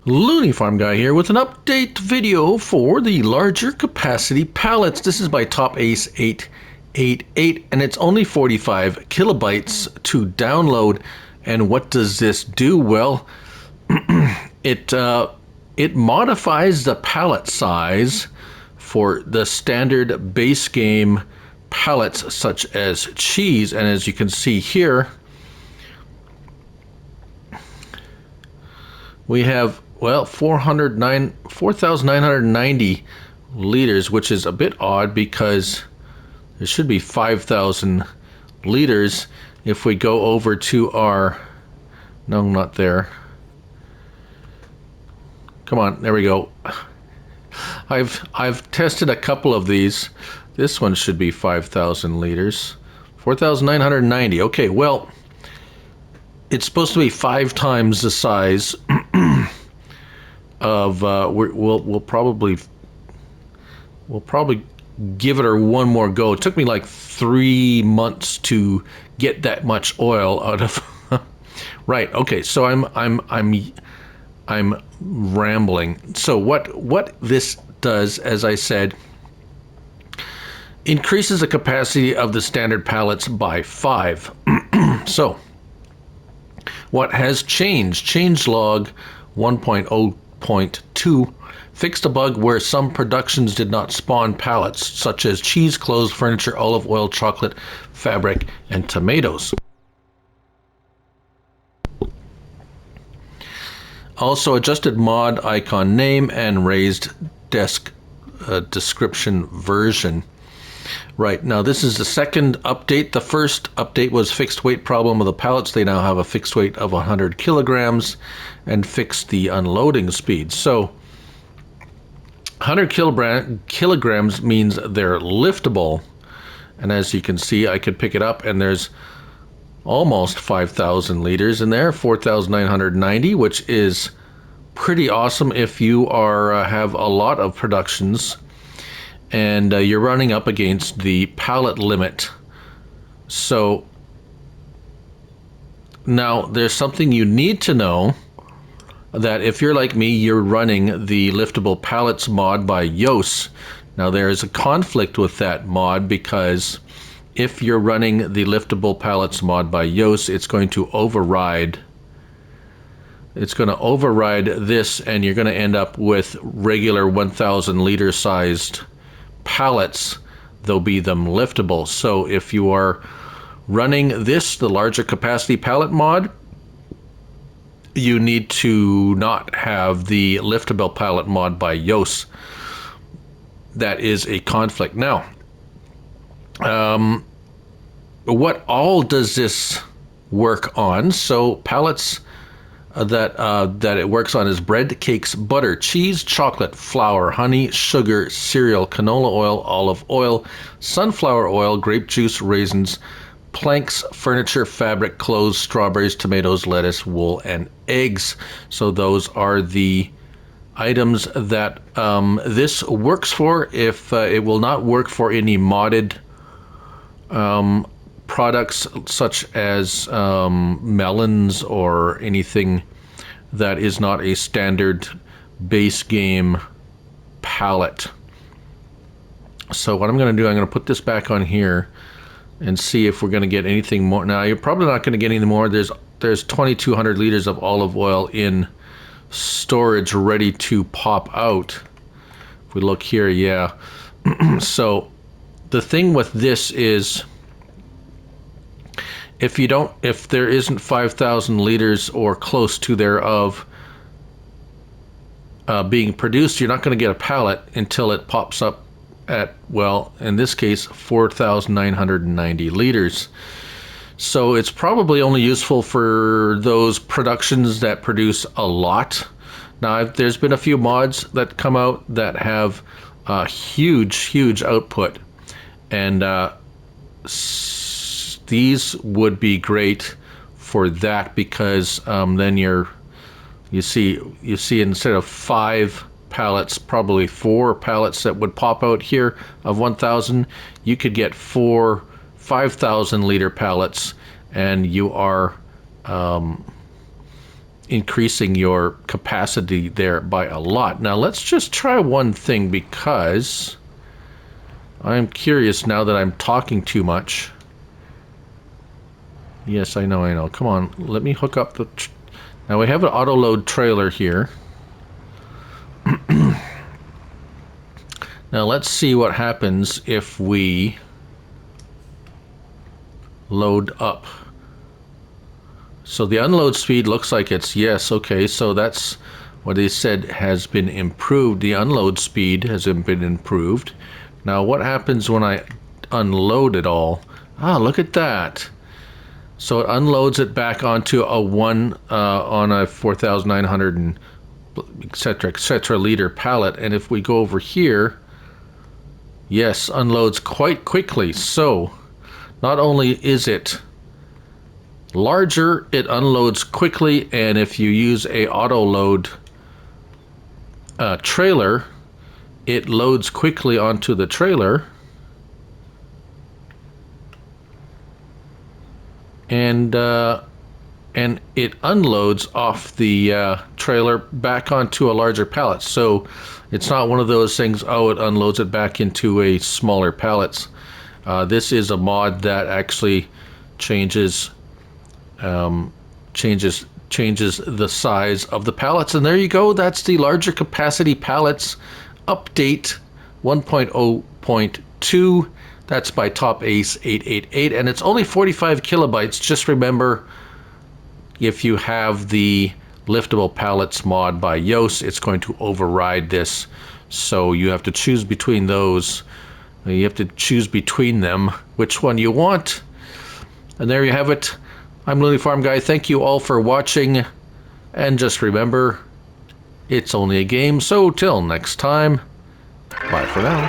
Looney Farm Guy here with an update video for the larger capacity pallets. This is by Top Ace 888 and it's only 45 kilobytes to download. And what does this do? Well, it modifies the pallet size for the standard base game pallets such as cheese, and as you can see here, we have, well, 4,990 liters, which is a bit odd because there should be 5,000 liters. If we go over to our, no, not there. Come on, there we go. I've tested a couple of these. This one should be 5,000 liters. 4,990. Okay, well, it's supposed to be 5 times the size of. We'll probably give it one more go. It took me like 3 months to get that much oil out of. Right. Okay. So I'm rambling. So what this does, as I said, increases the capacity of the standard pallets by 5. So what has changed? Changelog 1.0.2 fixed a bug where some productions did not spawn pallets, such as cheese, clothes, furniture, olive oil, chocolate, fabric, and tomatoes. Also adjusted mod icon name and raised description version. Right, now this is the second update. The first update was fixed weight problem of the pallets. They now have a fixed weight of 100 kilograms and fixed the unloading speed. So 100 kilograms means they're liftable. And as you can see, I could pick it up and there's almost 5,000 liters in there, 4,990, which is pretty awesome if you are have a lot of productions and you're running up against the pallet limit. So now there's something you need to know, that if you're like me, you're running the liftable pallets mod by Yos. Now there is a conflict with that mod because if you're running the liftable pallets mod by Yos, it's going to override this, and you're going to end up with regular 1,000 liter sized pallets, though be them liftable. So if you are running this, the larger capacity pallet mod, you need to not have the liftable pallet mod by Yos. That is a conflict. Now, what all does this work on? So pallets that it works on is bread, cakes, butter, cheese, chocolate, flour, honey, sugar, cereal, canola oil, olive oil, sunflower oil, grape juice, raisins, planks, furniture, fabric, clothes, strawberries, tomatoes, lettuce, wool, and eggs. So those are the items that this works for. If it will not work for any modded products such as melons or anything that is not a standard base game pallet. So what I'm going to do, I'm going to put this back on here and see if we're going to get anything more. Now you're probably not going to get any more. There's 2,200 liters of olive oil in storage ready to pop out. If we look here, yeah. So the thing with this is, if there isn't 5,000 liters or close to thereof being produced, you're not going to get a pallet until it pops up at, well, in this case, 4,990 liters. So it's probably only useful for those productions that produce a lot. Now, there's been a few mods that come out that have huge output, and these would be great for that because then you see instead of 5 pallets, probably 4 pallets that would pop out here of 1,000, you could get 4 5,000 liter pallets, and you are increasing your capacity there by a lot. Now let's just try one thing, because I'm curious now that I'm talking too much. Yes, I know. Come on, let me hook up the... Now we have an auto load trailer here. Now let's see what happens if we load up. So the unload speed looks like it's yes, okay, so that's what they said has been improved. The unload speed has been improved. Now what happens when I unload it all? Ah, look at that. So it unloads it back onto a on a 4,900 and etc. liter pallet, and if we go over here, yes, unloads quite quickly. So not only is it larger, it unloads quickly, and if you use a auto load trailer, it loads quickly onto the trailer, and it unloads off the trailer back onto a larger pallet. So it's not one of those things, oh, it unloads it back into a smaller pallets. This is a mod that actually changes the size of the pallets. And there you go, that's the larger capacity pallets update 1.0.2. That's by Top Ace 888, and it's only 45 kilobytes. Just remember, if you have the liftable pallets mod by Yoast, it's going to override this. So you have to choose between those. You have to choose between them which one you want. And there you have it. I'm Looney Farm Guy. Thank you all for watching. And just remember, it's only a game. So till next time, bye for now.